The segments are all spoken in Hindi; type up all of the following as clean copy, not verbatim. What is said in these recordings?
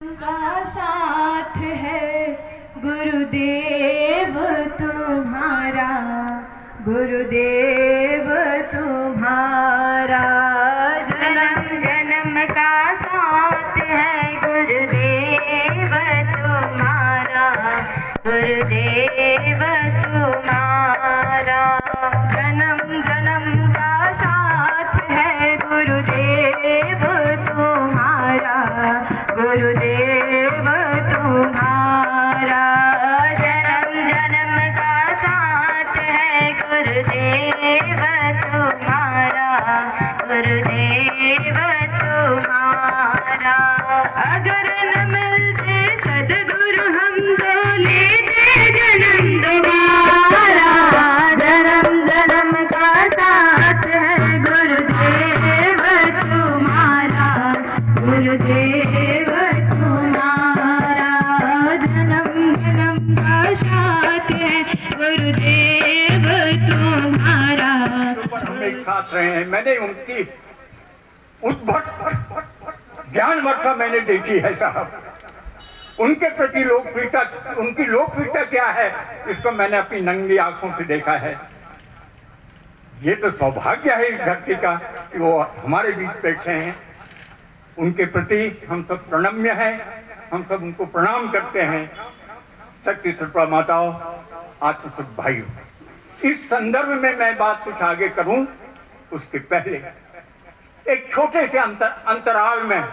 का साथ है गुरुदेव तुम्हारा, गुरुदेव तुम्हारा। जन्म जन्म का साथ है गुरुदेव तुम्हारा, गुरुदेव तुम्हारा। जन्म जन्म का साथ है गुरुदेव तुम्हारा, गुरुदेव तुम्हारा। जन्म जन्म का साथ है गुरुदेव तुम्हारा, गुरुदेव तुम्हारा। अगर न मिलते सद्गुरु हम तो लेते जन्म दोबारा। जन्म जन्म का साथ है गुरुदेव तुम्हारा, गुरुदेव तुम्हारा। जन्म जन्म का साथ है गुरुदेव तुम्हारा। हम एक साथ रहे हैं। मैंने उनकी उद्भट ज्ञान वर्षा मैंने देखी है साहब। उनके प्रति लोकप्रियता, उनकी लोकप्रियता क्या है, इसको मैंने अपनी नंगी आंखों से देखा है। ये तो सौभाग्य है इस धरती का कि वो हमारे बीच बैठे हैं। उनके प्रति हम सब प्रणम्य हैं, हम सब उनको प्रणाम करते हैं। शक्ति स्वरूपा माताओं, आत्मसुख भाइयों, इस संदर्भ में मैं बात कुछ आगे करूं उसके पहले एक छोटे से अंतराल में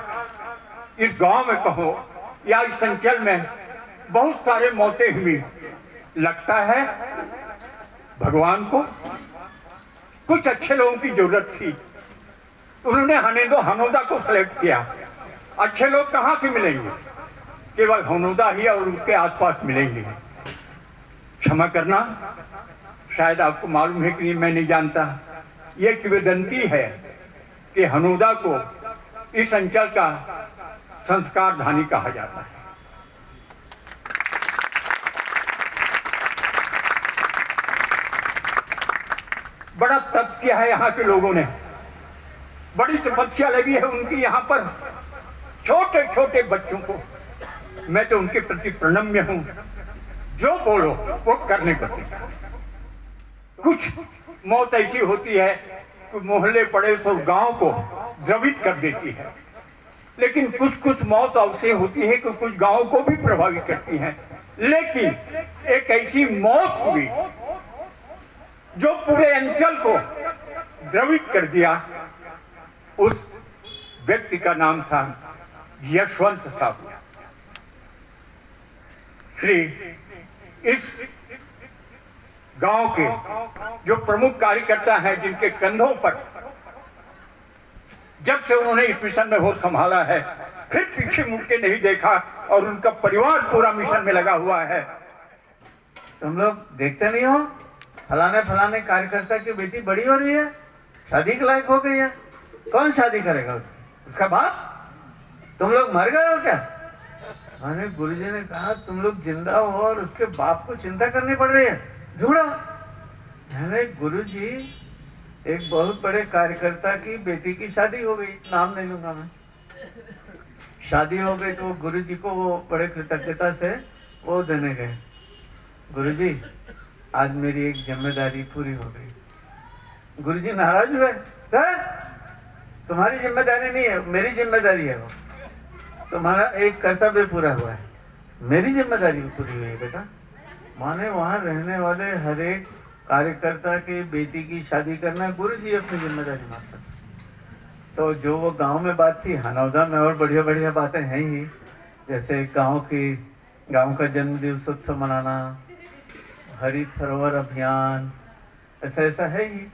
इस गांव में कहो या इस अंचल में बहुत सारे मौतें हुई। लगता है भगवान को कुछ अच्छे लोगों की जरूरत थी, उन्होंने हनोदा को सेलेक्ट किया। अच्छे लोग कहां से मिलेंगे? केवल हनोदा ही और उसके आसपास मिलेंगे। क्षमा करना, शायद आपको मालूम है कि नहीं, मैं नहीं जानता। ये किंवदंती है कि हनोदा को इस अंचल का संस्कार धानी कहा जाता है। बड़ा तप किया है यहाँ के लोगों ने, बड़ी तपस्या लगी है उनकी यहाँ पर। छोटे छोटे बच्चों को, मैं तो उनके प्रति प्रणम्य हूं। जो बोलो वो करने को तैयार। कुछ मौत ऐसी होती है कि मोहल्ले पड़े तो गांव को द्रवित कर देती है, लेकिन कुछ कुछ मौत ऐसी होती है कि कुछ गांव को भी प्रभावित करती है। लेकिन एक ऐसी मौत हुई जो पूरे अंचल को द्रवित कर दिया। उस व्यक्ति का नाम था यशवंत साहू। श्री इस गांव के जो प्रमुख कार्यकर्ता हैं, जिनके कंधों पर जब से उन्होंने इस मिशन में होश संभाला है, फिर पीछे मुड़ के नहीं देखा और उनका परिवार पूरा मिशन में लगा हुआ है। तुम लोग देखते नहीं हो, फलाने फलाने कार्यकर्ता की बेटी बड़ी हो रही है, शादी के लायक हो गई है। कौन शादी करेगा उसका बाप? तुम लोग मर गए हो क्या? मैंने गुरुजी ने कहा तुम लोग जिंदा हो और उसके बाप को चिंता करनी पड़ रही है। झूठा। मैंने गुरुजी, एक बहुत बड़े कार्यकर्ता की बेटी की शादी हो गई, नाम नहीं लूंगा मैं, शादी हो गई तो गुरुजी को वो बड़े कृतज्ञता से वो देने गए। गुरुजी, आज मेरी एक जिम्मेदारी पूरी हो गई। गुरुजी नाराज हुए। तुम्हारी जिम्मेदारी नहीं है, मेरी जिम्मेदारी है। वो तुम्हारा एक कर्तव्य पूरा हुआ है, मेरी जिम्मेदारी पूरी हुई है बेटा। माने वहां रहने वाले हर एक कार्यकर्ता की बेटी की शादी करना गुरुजी अपनी जिम्मेदारी मानते। तो जो वो गांव में बात थी, हनौदा में और बढ़िया बढ़िया बातें हैं ही, जैसे गांव का जन्म दिवस उत्सव मनाना, हरित सरोवर अभियान, ऐसा है ही।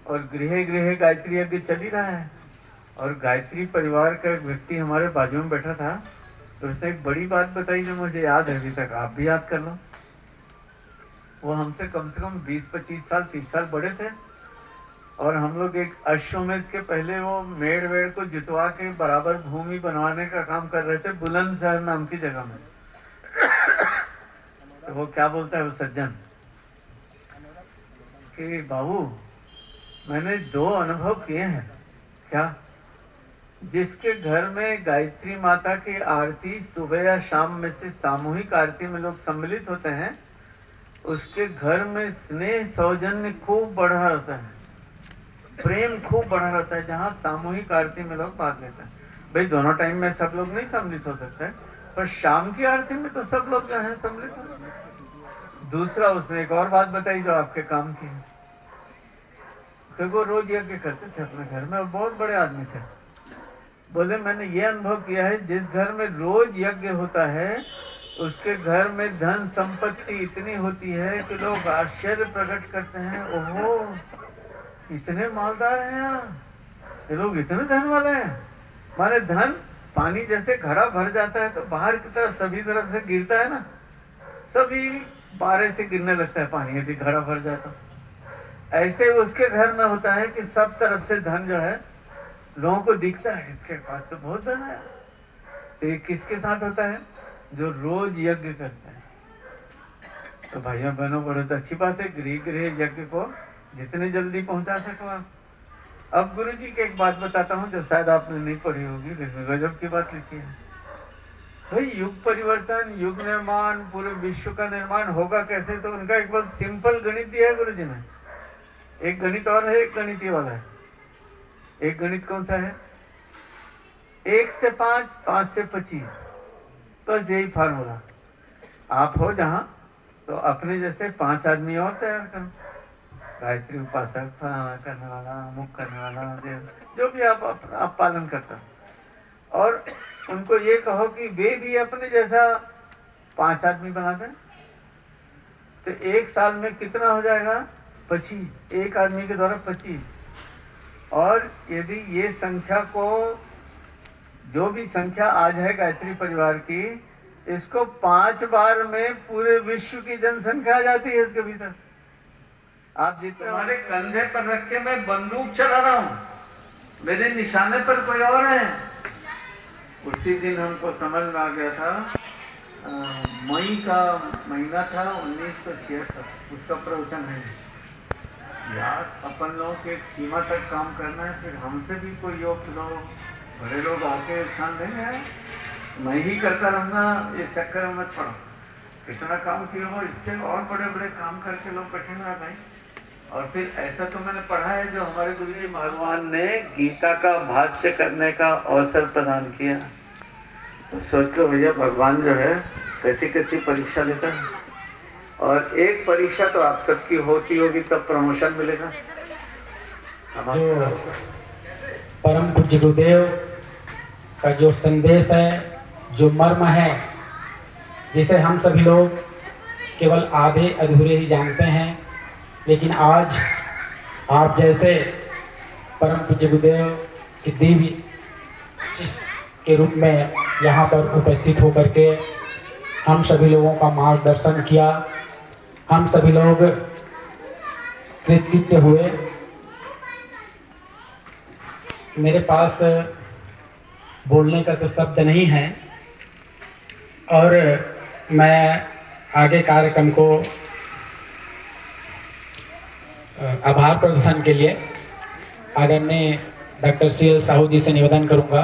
और गृह गृह गायत्री यज्ञ चल ही रहा है। और गायत्री परिवार का एक व्यक्ति हमारे बाजू में बैठा था, तो उसने एक बड़ी बात बताई जो मुझे याद है अभी तक, आप भी याद कर लो। वो हमसे कम से कम 20-25 साल 30 साल बड़े थे, और हम लोग एक अश्वमेध के पहले वो मेड़ वेड़ को जुतवा के बराबर भूमि बनवाने का काम कर रहे थे बुलंदशहर नाम की जगह में। तो वो क्या बोलता है वो सज्जन कि बाबू, मैंने 2 अनुभव किए हैं। क्या? जिसके घर में गायत्री माता की आरती सुबह या शाम में से सामूहिक आरती में लोग सम्मिलित होते हैं, उसके घर में स्नेह सौजन्य खूब बढ़ा रहता है, प्रेम खूब बढ़ा रहता है। जहाँ सामूहिक आरती में लोग भाग लेते हैं, भाई दोनों टाइम में सब लोग नहीं सम्मिलित हो सकते, पर शाम की आरती में तो सब लोग जो है सम्मिलित हो। दूसरा उसने एक और बात बताई जो आपके काम की है। तो वो रोज यज्ञ करते थे अपने घर में और बहुत बड़े आदमी थे। बोले मैंने ये अनुभव किया है, जिस घर में रोज यज्ञ होता है उसके घर में धन संपत्ति इतनी होती है कि लोग आश्चर्य प्रकट करते हैं, ओहो इतने मालदार हैं यहाँ, ये लोग इतने धन वाले हैं। माने धन पानी जैसे घड़ा भर जाता है तो बाहर की तरफ सभी तरफ से गिरता है ना, सभी बारे से गिरने लगता है पानी यदि घड़ा भर जाता। ऐसे उसके घर में होता है कि सब तरफ से धन जो है लोगों को दिखता है, इसके पास तो बहुत धन है। तो ये किसके साथ होता है? जो रोज यज्ञ करते हैं। तो भाइयों बहनों बहुत अच्छी बात है, गृह गृह यज्ञ को जितने जल्दी पहुंचा सको आप। अब गुरु जी की एक बात बताता हूँ जो शायद आपने नहीं पढ़ी होगी, लेकिन गजब की बात लिखी है। भाई युग परिवर्तन, युग निर्माण, पूरे विश्व का निर्माण होगा कैसे? तो उनका एक बहुत सिंपल गणित दिया है गुरु जी ने। एक गणित और है, एक गणित ये वाला है। एक गणित कौन सा है? 1 से 5, 5 से 25, बस यही फार्मूला। आप हो जहां तो अपने जैसे 5 आदमी और तैयार करो, गायत्री उपासक, फलाना करने वाला, अमुक करने वाला, जो भी आप पालन करते हो। और उनको ये कहो कि वे भी अपने जैसा 5 आदमी बना दें। तो 1 साल में कितना हो जाएगा? 25, एक आदमी के द्वारा 25। और यदि ये संख्या को, जो भी संख्या आज है गायत्री परिवार की, इसको 5 बार में पूरे विश्व की जनसंख्या आ जाती है इसके भीतर। आप जितने हमारे कंधे पर रख के मैं बंदूक चला रहा हूं, मेरे निशाने पर कोई और है। उसी दिन हमको समझ में आ गया था, मई का महीना था 1976, उसका प्रवचन है यार, अपन लोगों के एक सीमा तक काम करना है, फिर हमसे भी कोई योग लोग, बड़े लोग आके स्थान देंगे यार, मैं ही करता रहूंगा, ये चक्कर में मत पड़ो। कितना काम किया हो, इससे और बड़े बड़े काम करके लोग बैठेंगे भाई। और फिर ऐसा तो मैंने पढ़ा है, जो हमारे गुरु जी भगवान ने गीता का भाष्य करने का अवसर प्रदान किया। तो सोच लो भैया, भगवान जो है कैसी कैसी परीक्षा लेता है। और एक परीक्षा तो आप सबकी होती होगी, तब प्रमोशन मिलेगा। जो परम पूज्य गुरुदेव का जो संदेश है, जो मर्म है, जिसे हम सभी लोग केवल आधे अधूरे ही जानते हैं, लेकिन आज आप जैसे परम पूज्य गुरुदेव की दिव्य के रूप में यहाँ पर उपस्थित होकर के हम सभी लोगों का मार्गदर्शन किया, हम सभी लोग कृतकृत्य हुए। मेरे पास बोलने का तो शब्द नहीं है, और मैं आगे कार्यक्रम को आभार प्रदर्शन के लिए आदरणीय डॉक्टर CL साहू जी से निवेदन करूंगा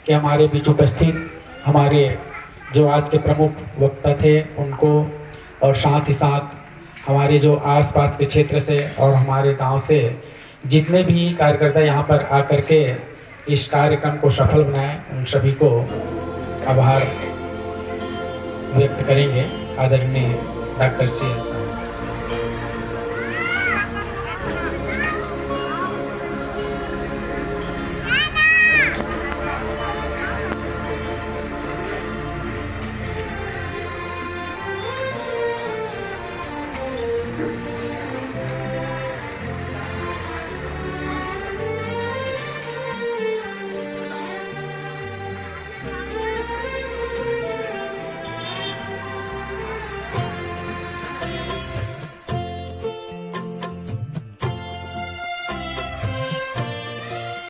कि हमारे बीच उपस्थित हमारे जो आज के प्रमुख वक्ता थे उनको, और साथ ही साथ हमारे जो आसपास के क्षेत्र से और हमारे गांव से जितने भी कार्यकर्ता यहाँ पर आकर के इस कार्यक्रम को सफल बनाए, उन सभी को आभार व्यक्त करेंगे। आदरणीय डॉक्टर CL।